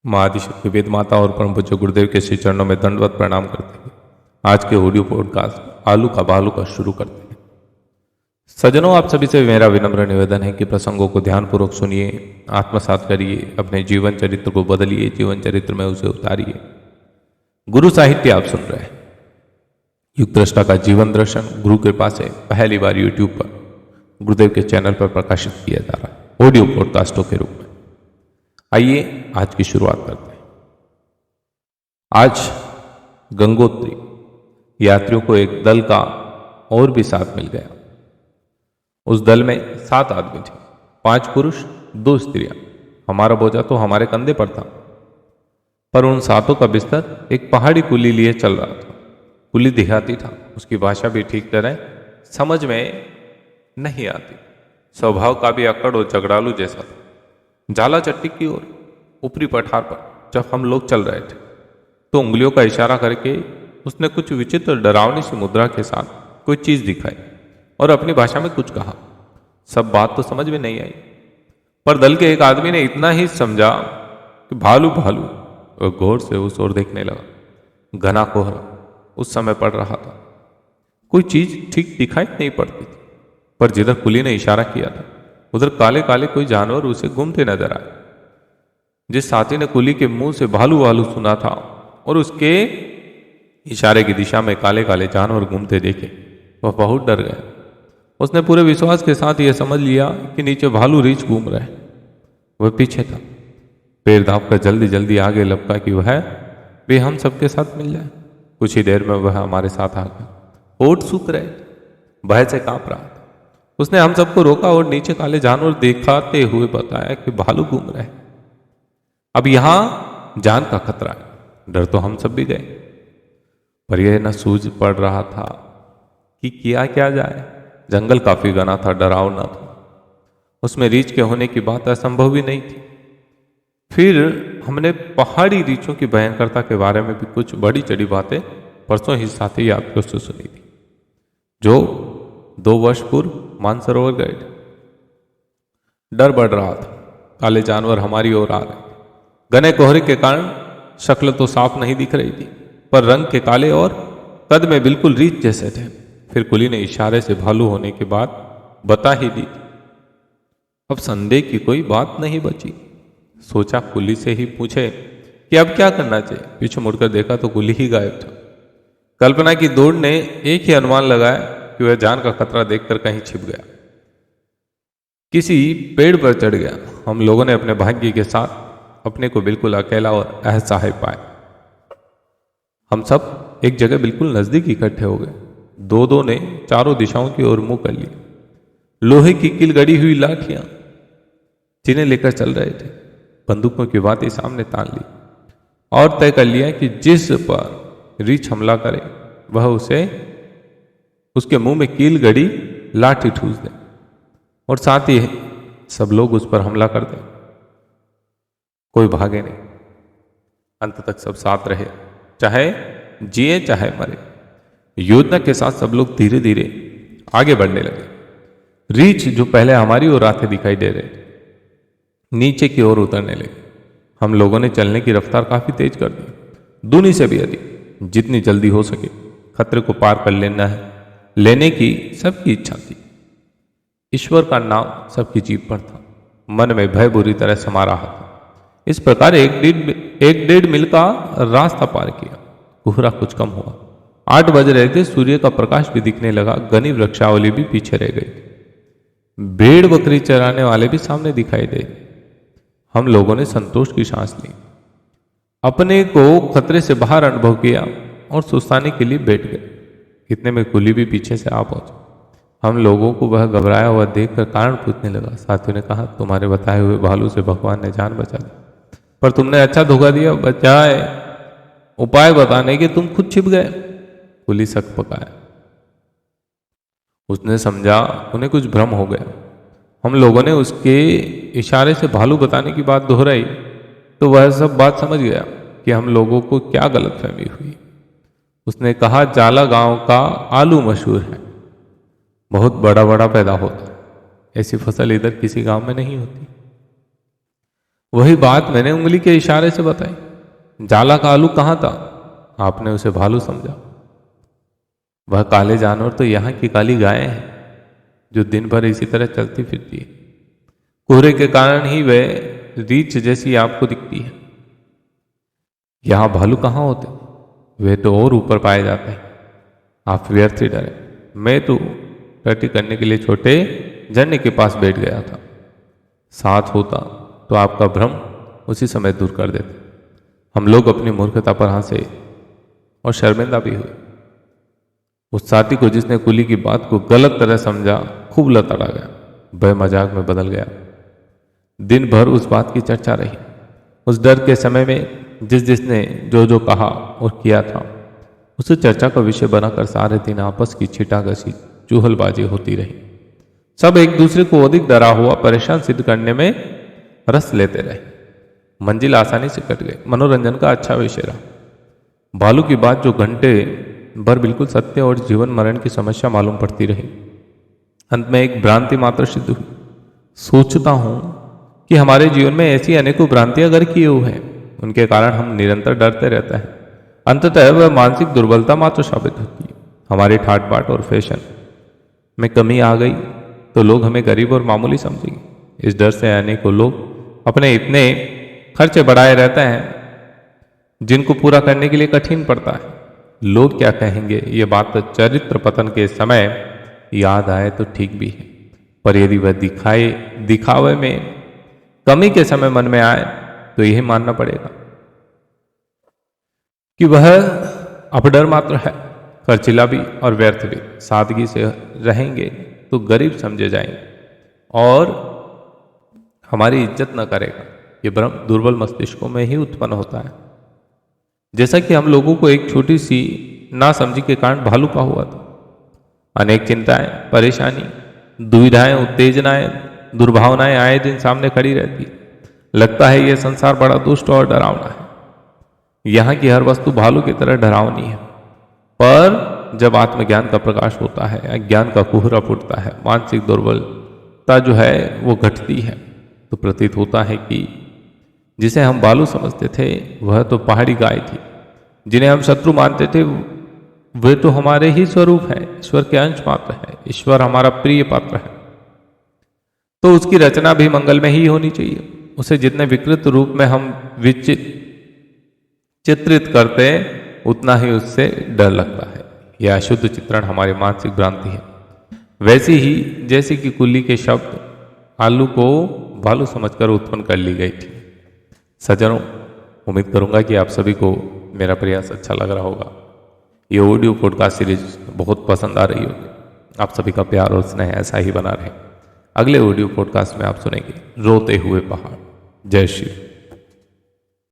माँ आदिशक्ति वेद माता और परम पूज्य गुरुदेव के श्री चरणों में दंडवत प्रणाम करते हुए आज के ऑडियो पॉडकास्ट आलू का बालू का शुरू करते हैं। सज्जनों, आप सभी से मेरा विनम्र निवेदन है कि प्रसंगों को ध्यानपूर्वक सुनिए, आत्मसात करिए, अपने जीवन चरित्र को बदलिए, जीवन चरित्र में उसे उतारिए। गुरु साहित्य आप सुन रहे हैं। युग दृष्टा का जीवन दर्शन गुरु कृपा से पहली बार यूट्यूब पर गुरुदेव के चैनल पर प्रकाशित किया जा रहा है ऑडियो पॉडकास्टों के रूप में। आइए आज की शुरुआत करते हैं। आज गंगोत्री यात्रियों को एक दल का और भी साथ मिल गया। उस दल में 7 आदमी थे, 5 पुरुष 2 स्त्रियां। हमारा बोझा तो हमारे कंधे पर था, पर उन 7 का बिस्तर एक पहाड़ी कुली लिए चल रहा था। कुली देहाती था, उसकी भाषा भी ठीक तरह समझ में नहीं आती। स्वभाव का भी अकड़ और झगड़ालू जैसा था। झाला चट्टी की ओर ऊपरी पठार पर जब हम लोग चल रहे थे तो उंगलियों का इशारा करके उसने कुछ विचित्र डरावनी सी मुद्रा के साथ कोई चीज दिखाई और अपनी भाषा में कुछ कहा। सब बात तो समझ में नहीं आई, पर दल के एक आदमी ने इतना ही समझा कि भालू भालू, और गौर से उस ओर देखने लगा। घना कोहरा उस समय पड़ रहा था, कोई चीज ठीक दिखाई नहीं पड़ती थी, पर जिधर कुली ने इशारा किया था उधर काले काले कोई जानवर उसे घूमते नजर आए। जिस साथी ने कुली के मुंह से भालू भालू सुना था और उसके इशारे की दिशा में काले काले जानवर घूमते देखे, वह बहुत डर गया। उसने पूरे विश्वास के साथ यह समझ लिया कि नीचे भालू रीछ घूम रहे। वह पीछे था, पैर दाब कर जल्दी जल्दी आगे लपका कि वह भी हम सबके साथ मिल जाए। कुछ ही देर में वह हमारे साथ आ गया। होठ सूख रहे, भय से कांप रहा था। उसने हम सबको रोका और नीचे काले जानवर दिखाते हुए बताया कि भालू घूम रहे। अब यहां जान का खतरा है। डर तो हम सब भी गए, पर यह न सूझ पड़ रहा था कि किया क्या जाए। जंगल काफी घना था, डरावना था। उसमें रीछ के होने की बात असंभव भी नहीं थी। फिर हमने पहाड़ी रीछों की भयंकरता के बारे में भी कुछ बड़ी चढ़ी बातें परसों ही साथी यात्रियों से सुनी थी, जो 2 वर्ष पूर्व मानसरोवर गए थे। डर बढ़ रहा था। काले जानवर हमारी ओर आ रहे थे। घने कोहरे के कारण शक्ल तो साफ नहीं दिख रही थी, पर रंग के काले और कद में बिल्कुल रीछ जैसे थे। फिर कुली ने इशारे से भालू होने के बाद बता ही दी। अब संदेह की कोई बात नहीं बची। सोचा कुली से ही पूछे कि अब क्या करना चाहिए। पीछे मुड़कर देखा तो कुली ही गायब था। कल्पना की दौड़ ने एक ही अनुमान लगाया कि वह जान का खतरा देखकर कहीं छिप गया, किसी पेड़ पर चढ़ गया। हम लोगों ने अपने भाग्य के साथ अपने को बिल्कुल अकेला और असहाय पाया। हम सब एक जगह बिल्कुल नजदीक इकट्ठे हो गए। 2-2 ने चारों दिशाओं की ओर मुंह कर लिया। लोहे की कील गड़ी हुई लाठियां जिन्हें लेकर चल रहे थे, बंदूकों की बातें सामने तान ली और तय कर लिया कि जिस पर रीछ हमला करे वह उसे उसके मुंह में कील गड़ी लाठी ठूस दे और साथ ही सब लोग उस पर हमला कर दें। कोई भागे नहीं। अंत तक सब साथ रहे, चाहे जिए चाहे मरे। योजना के साथ सब लोग धीरे धीरे आगे बढ़ने लगे। रीछ जो पहले हमारी ओर आते दिखाई दे रहे थे, नीचे की ओर उतरने लगे। हम लोगों ने चलने की रफ्तार काफी तेज कर दी, दूनी से भी अधिक। जितनी जल्दी हो सके खतरे को पार कर लेने की सबकी इच्छा थी। ईश्वर का नाम सबकी जीभ पर था। मन में भय बुरी तरह समा रहा था। इस प्रकार एक डेढ़ मील का रास्ता पार किया। कोहरा कुछ कम हुआ। 8 बज रहे थे। सूर्य का प्रकाश भी दिखने लगा। घनी वृक्षावली भी पीछे रह गई। भेड़ बकरी चराने वाले भी सामने दिखाई दे। हम लोगों ने संतोष की सांस ली, अपने को खतरे से बाहर अनुभव किया और सुस्ताने के लिए बैठ गए। इतने में कुली भी पीछे से आ पहुंचा। हम लोगों को वह घबराया हुआ देखकर कारण पूछने लगा। साथियों ने कहा, तुम्हारे बताए हुए भालू से भगवान ने जान बचा दी, पर तुमने अच्छा धोखा दिया। बचाए उपाय बताने के तुम खुद छिप गए। कुली सक पकाया। उसने समझा उन्हें कुछ भ्रम हो गया। हम लोगों ने उसके इशारे से भालू बताने की बात दोहराई तो वह सब बात समझ गया कि हम लोगों को क्या गलतफहमी हुई। उसने कहा, जाला गांव का आलू मशहूर है, बहुत बड़ा बड़ा पैदा होता है। ऐसी फसल इधर किसी गांव में नहीं होती। वही बात मैंने उंगली के इशारे से बताई। जाला का आलू कहाँ था? आपने उसे भालू समझा। वह काले जानवर तो यहाँ की काली गायें हैं जो दिन भर इसी तरह चलती फिरती है। कोहरे के कारण ही वह रीछ जैसी आपको दिखती है। यहाँ भालू कहाँ होते? वे तो और ऊपर पाए जाते हैं। आप व्यर्थ ही डरे। मैं तो टट्टी करने के लिए छोटे झरने के पास बैठ गया था। साथ होता तो आपका भ्रम उसी समय दूर कर देते। हम लोग अपनी मूर्खता पर हंसे और शर्मिंदा भी हुए। उस साथी को जिसने कुली की बात को गलत तरह समझा खूब लताड़ा गया, वह मजाक में बदल गया। दिन भर उस बात की चर्चा रही। उस डर के समय में जिसने जो कहा और किया था उसे चर्चा का विषय बनाकर सारे दिन आपस की छिटाकशी चूहलबाजी होती रही। सब एक दूसरे को अधिक डरा हुआ परेशान सिद्ध करने में रस लेते रहे। मंजिल आसानी से कट गई। मनोरंजन का अच्छा विषय रहा। भालू की बात जो घंटे भर बिल्कुल सत्य और जीवन मरण की समस्या मालूम पड़ती रही, अंत में एक भ्रांति मात्र सिद्ध हुई। सोचता हूं कि हमारे जीवन में ऐसी अनेकों भ्रांतियां घर किए हुए हैं, उनके कारण हम निरंतर डरते रहते हैं। अंततः वह मानसिक दुर्बलता मात्र साबित होती है। हमारी ठाट बाट और फैशन में कमी आ गई तो लोग हमें गरीब और मामूली समझेंगे। इस डर से अनेकों लोग अपने इतने खर्चे बढ़ाए रहते हैं जिनको पूरा करने के लिए कठिन पड़ता है। लोग क्या कहेंगे, ये बात तो चरित्र पतन के समय याद आए तो ठीक भी है, पर यदि वह दिखावे में कमी के समय मन में आए तो यही मानना पड़ेगा कि वह अपडर मात्र है। खर्चीला भी और व्यर्थ भी। सादगी से रहेंगे तो गरीब समझे जाएंगे और हमारी इज्जत न करेगा। ये भ्रम दुर्बल मस्तिष्कों में ही उत्पन्न होता है। जैसा कि हम लोगों को एक छोटी सी नासमझी के कारण भालू का हुआ था। अनेक चिंताएं, परेशानी, दुविधाएं, उत्तेजनाएं, दुर्भावनाएं आए दिन सामने खड़ी रहती। लगता है यह संसार बड़ा दुष्ट और डरावना है। यहाँ की हर वस्तु भालू की तरह डरावनी है। पर जब आत्मज्ञान का प्रकाश होता है, अज्ञान का कुहरा फूटता है, मानसिक दुर्बलता जो है वो घटती है, तो प्रतीत होता है कि जिसे हम भालू समझते थे वह तो पहाड़ी गाय थी। जिन्हें हम शत्रु मानते थे वे तो हमारे ही स्वरूप है, ईश्वर के अंश मात्र है। ईश्वर हमारा प्रिय पात्र है तो उसकी रचना भी मंगल में ही होनी चाहिए। उसे जितने विकृत रूप में हम चित्रित करते उतना ही उससे डर लगता है। यह अशुद्ध चित्रण हमारी मानसिक भ्रांति है। वैसी ही जैसे कि कुल्ली के शब्द आलू को भालू समझकर उत्पन्न कर ली गई थी। सज्जनों, उम्मीद करूंगा कि आप सभी को मेरा प्रयास अच्छा लग रहा होगा। ये ऑडियो पॉडकास्ट सीरीज बहुत पसंद आ रही होगी। आप सभी का प्यार और स्नेह ऐसा ही बना रहे। अगले ऑडियो पॉडकास्ट में आप सुनेंगे रोते हुए पहाड़। जय श्री।